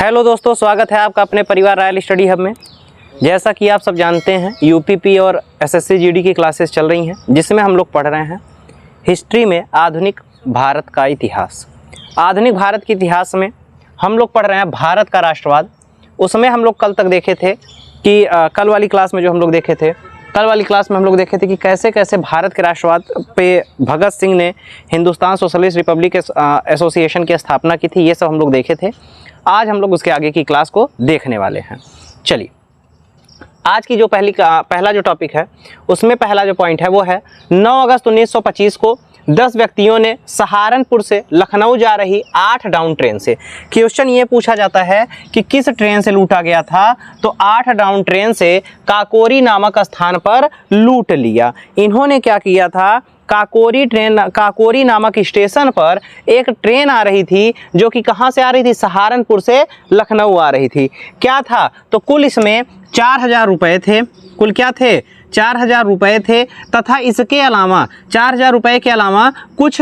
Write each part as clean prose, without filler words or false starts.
Hello दोस्तों, स्वागत है आपका अपने परिवार रॉयल स्टडी हब में। जैसा कि आप सब जानते हैं, यूपीपी और एसएससी जीडी की क्लासेस चल रही हैं, जिसमें हम लोग पढ़ रहे हैं हिस्ट्री में आधुनिक भारत का इतिहास। आधुनिक भारत के इतिहास में हम लोग पढ़ रहे हैं भारत का राष्ट्रवाद। उसमें हम लोग कल तक देखे थे कि कल वाली क्लास में हम लोग देखे थे कि कैसे कैसे भारत के राष्ट्रवाद पे भगत सिंह ने हिंदुस्तान सोशलिस्ट रिपब्लिक एसोसिएशन की स्थापना की थी। ये सब हम लोग देखे थे। आज हम लोग उसके आगे की क्लास को देखने वाले हैं। चलिए, आज की जो पहला जो टॉपिक है, उसमें पहला जो पॉइंट है वो है 9 अगस्त 1925 को 10 व्यक्तियों ने सहारनपुर से लखनऊ जा रही 8 डाउन ट्रेन से, क्वेश्चन ये पूछा जाता है कि किस ट्रेन से लूटा गया था, तो 8 डाउन ट्रेन से काकोरी नामक स्थान पर लूट लिया। इन्होंने क्या किया था, काकोरी नामक स्टेशन पर एक ट्रेन आ रही थी जो कि कहाँ से आ रही थी, सहारनपुर से लखनऊ आ रही थी। क्या था, तो कुल इसमें 4000 रुपये थे। कुल क्या थे, 4000 रुपये थे, तथा इसके अलावा 4000 रुपये के अलावा कुछ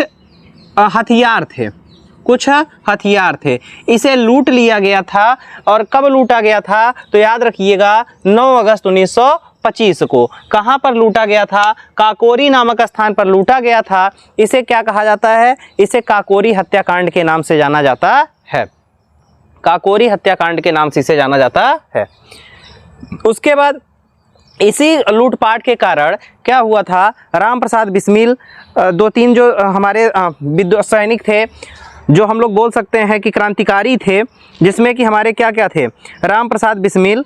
हथियार थे। इसे लूट लिया गया था। और कब लूटा गया था, तो याद रखिएगा 9 अगस्त 1925 को। कहाँ पर लूटा गया था, काकोरी नामक स्थान पर लूटा गया था। इसे क्या कहा जाता है, इसे काकोरी हत्याकांड के नाम से जाना जाता है। काकोरी हत्याकांड के नाम से इसे जाना जाता है। उसके बाद इसी लूटपाट के कारण क्या हुआ था, राम प्रसाद बिस्मिल, 2-3 जो हमारे सैनिक थे, जो हम लोग बोल सकते हैं कि क्रांतिकारी थे, जिसमें कि हमारे क्या क्या थे, राम प्रसाद बिस्मिल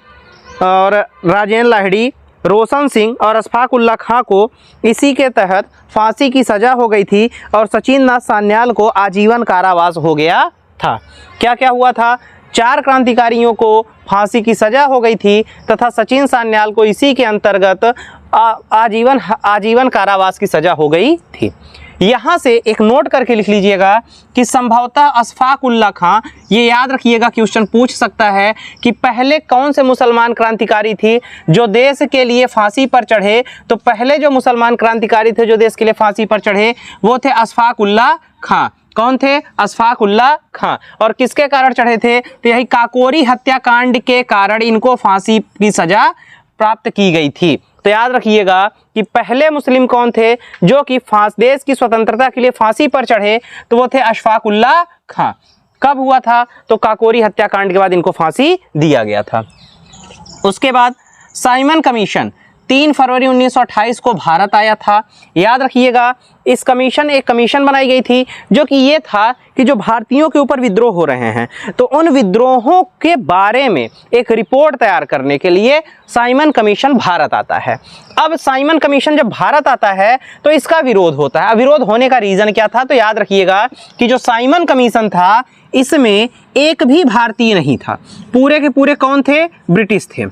और राजेंद्र लाहिड़ी, रोशन सिंह और अशफाक उल्ला खां को इसी के तहत फांसी की सज़ा हो गई थी और सचिन नाथ सान्याल को आजीवन कारावास हो गया था। क्या क्या हुआ था, 4 क्रांतिकारियों को फांसी की सज़ा हो गई थी तथा सचिन सान्याल को इसी के अंतर्गत आजीवन कारावास की सज़ा हो गई थी। यहाँ से एक नोट करके लिख लीजिएगा कि संभवतः अशफाक उल्ला खां, ये याद रखिएगा, क्वेश्चन पूछ सकता है कि पहले कौन से मुसलमान क्रांतिकारी थी जो देश के लिए फांसी पर चढ़े। तो पहले जो मुसलमान क्रांतिकारी थे जो देश के लिए फांसी पर चढ़े वो थे अशफाक उल्ला खां। कौन थे, अशफाक उल्ला खां। और किसके कारण चढ़े थे, तो यही काकोरी हत्याकांड के कारण इनको फांसी की सजा प्राप्त की गई थी। तो याद रखिएगा कि पहले मुस्लिम कौन थे जो कि देश की स्वतंत्रता के लिए फांसी पर चढ़े, तो वो थे अशफाक उल्ला खां। कब हुआ था, तो काकोरी हत्याकांड के बाद इनको फांसी दिया गया था। उसके बाद साइमन कमीशन 3 फरवरी 1928 को भारत आया था। याद रखिएगा, एक कमीशन बनाई गई थी जो कि ये था कि जो भारतीयों के ऊपर विद्रोह हो रहे हैं, तो उन विद्रोहों के बारे में एक रिपोर्ट तैयार करने के लिए साइमन कमीशन भारत आता है। अब साइमन कमीशन जब भारत आता है तो इसका विरोध होता है। विरोध होने का रीज़न क्या था, तो याद रखिएगा कि जो साइमन कमीशन था इसमें एक भी भारतीय नहीं था। पूरे के पूरे कौन थे, ब्रिटिश थे।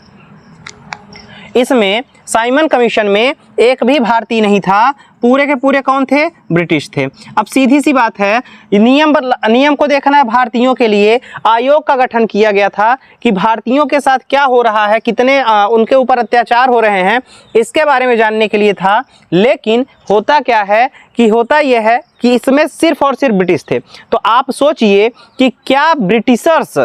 इसमें साइमन कमीशन में एक भी भारतीय नहीं था, पूरे के पूरे कौन थे, ब्रिटिश थे। अब सीधी सी बात है, नियम को देखना है। भारतीयों के लिए आयोग का गठन किया गया था कि भारतीयों के साथ क्या हो रहा है, कितने उनके ऊपर अत्याचार हो रहे हैं, इसके बारे में जानने के लिए था। लेकिन होता क्या है कि होता यह है कि इसमें सिर्फ और सिर्फ ब्रिटिश थे। तो आप सोचिए कि क्या ब्रिटिशर्स,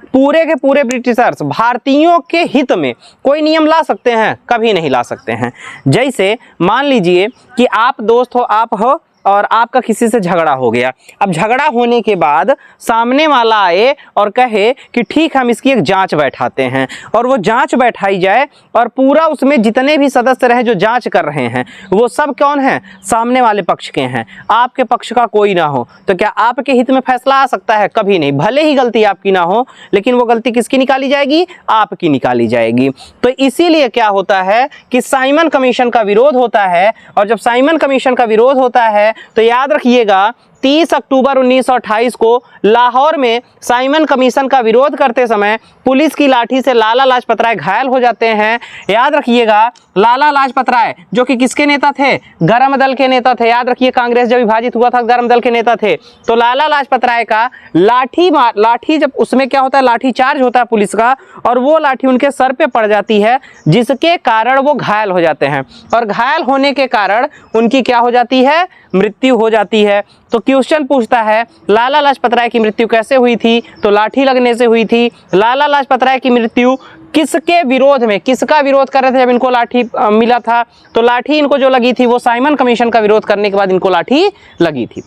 पूरे के पूरे ब्रिटिशर्स भारतीयों के हित में कोई नियम ला सकते हैं, कभी नहीं ला सकते हैं। जैसे मान लीजिए कि आप दोस्त हो, आप हो और आपका किसी से झगड़ा हो गया। अब झगड़ा होने के बाद सामने वाला आए और कहे कि ठीक, हम इसकी एक जांच बैठाते हैं, और वो जांच बैठाई जाए और पूरा उसमें जितने भी सदस्य रहे जो जांच कर रहे हैं वो सब कौन है, सामने वाले पक्ष के हैं, आपके पक्ष का कोई ना हो, तो क्या आपके हित में फैसला आ सकता है, कभी नहीं। भले ही गलती आपकी ना हो, लेकिन वो गलती किसकी निकाली जाएगी, आपकी निकाली जाएगी। तो इसीलिए क्या होता है कि साइमन कमीशन का विरोध होता है। और जब साइमन कमीशन का विरोध होता है तो याद रखिएगा 30 अक्टूबर 1928 को लाहौर में साइमन कमीशन का विरोध करते समय पुलिस की लाठी से लाला लाजपत राय घायल हो जाते हैं। याद रखिएगा, लाला लाजपत राय जो कि किसके नेता थे, गरम दल के नेता थे। याद रखिए, कांग्रेस जब विभाजित हुआ था गरम दल के नेता थे। तो लाला लाजपत राय का लाठी जब उसमें क्या होता है, लाठी चार्ज होता है पुलिस का, और वो लाठी उनके सर पे पड़ जाती है, जिसके कारण वो घायल हो जाते हैं। और घायल होने के कारण उनकी क्या हो जाती है, मृत्यु हो जाती है। तो तो क्वेश्चन पूछता है लाला लाजपत राय की मृत्यु कैसे हुई थी, तो लाठी लगने से हुई थी। लाला लाजपत राय की मृत्यु किसके विरोध में, किसका विरोध कर रहे थे जब इनको लाठी मिला था, तो लाठी इनको जो लगी थी वो साइमन कमीशन का विरोध करने के बाद इनको लाठी लगी थी।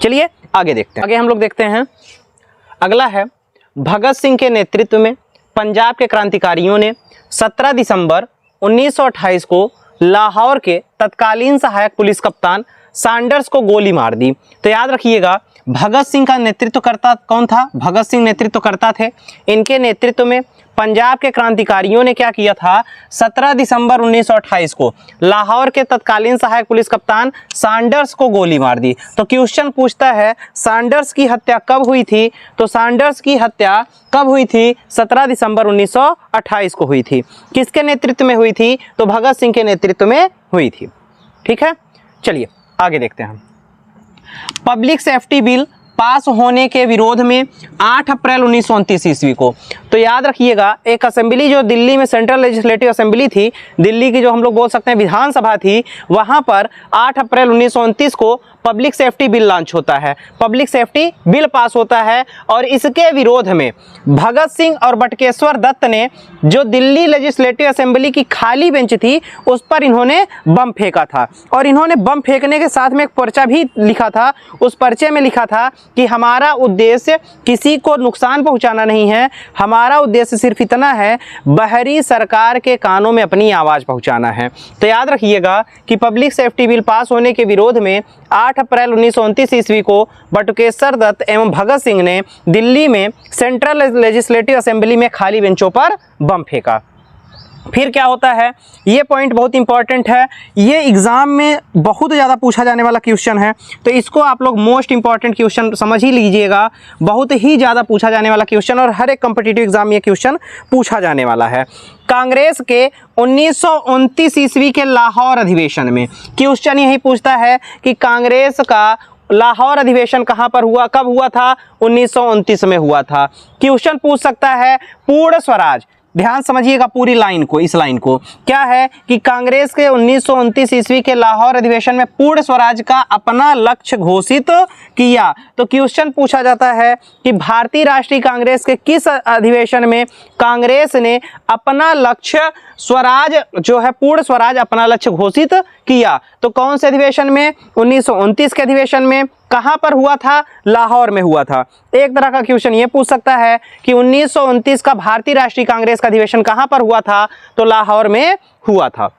चलिए आगे देखते हैं। आगे हम लोग देखते हैं, अगला है भगत सिंह के नेतृत्व में पंजाब के क्रांतिकारियों ने 17 दिसंबर 1928 को लाहौर के तत्कालीन सहायक पुलिस कप्तान सैंडर्स को गोली मार दी। तो याद रखिएगा भगत सिंह का नेतृत्वकर्ता कौन था, भगत सिंह नेतृत्वकर्ता थे। इनके नेतृत्व में पंजाब के क्रांतिकारियों ने क्या किया था, 17 दिसंबर 1928 को लाहौर के तत्कालीन सहायक पुलिस कप्तान सैंडर्स को गोली मार दी। तो क्वेश्चन पूछता है सैंडर्स की हत्या कब हुई थी, तो सैंडर्स की हत्या कब हुई थी, 17 दिसंबर 1928 को हुई थी। किसके नेतृत्व में हुई थी, तो भगत सिंह के नेतृत्व में हुई थी। ठीक है, चलिए आगे देखते हैं। पब्लिक सेफ्टी बिल पास होने के विरोध में 8 अप्रैल 1929 ईस्वी को, तो याद रखिएगा एक असेंबली जो दिल्ली में सेंट्रल लेजिस्लेटिव असेंबली थी, दिल्ली की जो हम लोग बोल सकते हैं विधानसभा थी, वहां पर 8 अप्रैल 1929 को पब्लिक सेफ्टी बिल लॉन्च होता है, पब्लिक सेफ्टी बिल पास होता है। और इसके विरोध में भगत सिंह और बटुकेश्वर दत्त ने जो दिल्ली लेजिस्लेटिव असेंबली की खाली बेंच थी उस पर इन्होंने बम फेंका था। और इन्होंने बम फेंकने के साथ में एक पर्चा भी लिखा था, उस पर्चे में लिखा था कि हमारा उद्देश्य किसी को नुकसान पहुंचाना नहीं है, हमारा उद्देश्य सिर्फ इतना है बाहरी सरकार के कानों में अपनी आवाज़ पहुंचाना है। तो याद रखिएगा कि पब्लिक सेफ्टी बिल पास होने के विरोध में 8 अप्रैल 1929 ईस्वी को बटुकेश्वर दत्त एवं भगत सिंह ने दिल्ली में सेंट्रल लेजिस्लेटिव असेंबली में खाली बेंचों पर बम फेंका। फिर क्या होता है, ये पॉइंट बहुत इंपॉर्टेंट है, ये एग्जाम में बहुत ज़्यादा पूछा जाने वाला क्वेश्चन है, तो इसको आप लोग मोस्ट इंपॉर्टेंट क्वेश्चन समझ ही लीजिएगा। बहुत ही ज़्यादा पूछा जाने वाला क्वेश्चन और हर एक कॉम्पिटिटिव एग्जाम में ये क्वेश्चन पूछा जाने वाला है। कांग्रेस के 1929 ईस्वी के लाहौर अधिवेशन में क्वेश्चन यही पूछता है कि कांग्रेस का लाहौर अधिवेशन कहाँ पर हुआ, कब हुआ था, 1929 में हुआ था। क्वेश्चन पूछ सकता है पूर्ण स्वराज, ध्यान समझिएगा पूरी लाइन को, इस लाइन को, क्या है कि कांग्रेस के 1929 ईस्वी के लाहौर अधिवेशन में पूर्ण स्वराज का अपना लक्ष्य घोषित किया। तो क्वेश्चन पूछा जाता है कि भारतीय राष्ट्रीय कांग्रेस के किस अधिवेशन में कांग्रेस ने अपना लक्ष्य स्वराज जो है पूर्ण स्वराज अपना लक्ष्य घोषित किया। तो कौन से अधिवेशन में, 1929 के अधिवेशन में। कहाँ पर हुआ था, लाहौर में हुआ था। एक तरह का क्वेश्चन ये पूछ सकता है कि 1929 का भारतीय राष्ट्रीय कांग्रेस का अधिवेशन कहाँ पर हुआ था, तो लाहौर में हुआ था।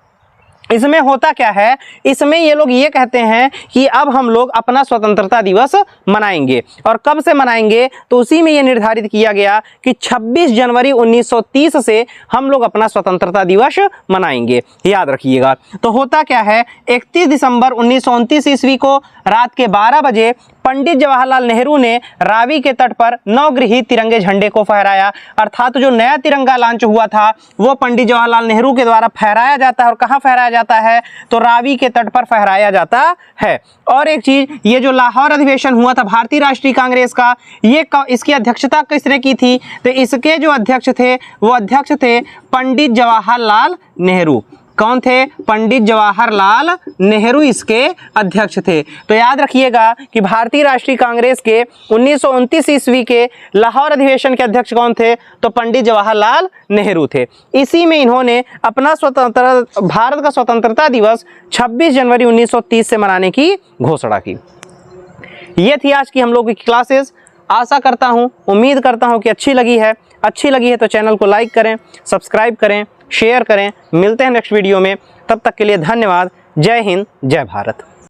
इसमें होता क्या है, इसमें ये लोग ये कहते हैं कि अब हम लोग अपना स्वतंत्रता दिवस मनाएंगे। और कब से मनाएंगे, तो उसी में ये निर्धारित किया गया कि 26 जनवरी 1930 से हम लोग अपना स्वतंत्रता दिवस मनाएंगे, याद रखिएगा। तो होता क्या है, 31 दिसंबर 1929 ईस्वी को रात के 12 बजे पंडित जवाहरलाल नेहरू ने रावी के तट पर नवगृहित तिरंगे झंडे को फहराया। अर्थात जो नया तिरंगा लॉन्च हुआ था वो पंडित जवाहरलाल नेहरू के द्वारा फहराया जाता है। और कहाँ फहराया जाता है, तो रावी के तट पर फहराया जाता है। और एक चीज, ये जो लाहौर अधिवेशन हुआ था भारतीय राष्ट्रीय कांग्रेस का, ये इसकी अध्यक्षता किसने की थी, तो इसके जो अध्यक्ष थे वो अध्यक्ष थे पंडित जवाहरलाल नेहरू। कौन थे, पंडित जवाहरलाल नेहरू इसके अध्यक्ष थे। तो याद रखिएगा कि भारतीय राष्ट्रीय कांग्रेस के 1929 ईस्वी के लाहौर अधिवेशन के अध्यक्ष कौन थे, तो पंडित जवाहरलाल नेहरू थे। इसी में इन्होंने अपना भारत का स्वतंत्रता दिवस 26 जनवरी 1930 से मनाने की घोषणा की। ये थी आज की हम लोग की क्लासेस। आशा करता हूँ, उम्मीद करता हूँ कि अच्छी लगी है तो चैनल को लाइक करें, सब्सक्राइब करें, शेयर करें। मिलते हैं नेक्स्ट वीडियो में, तब तक के लिए धन्यवाद। जय हिंद, जय भारत।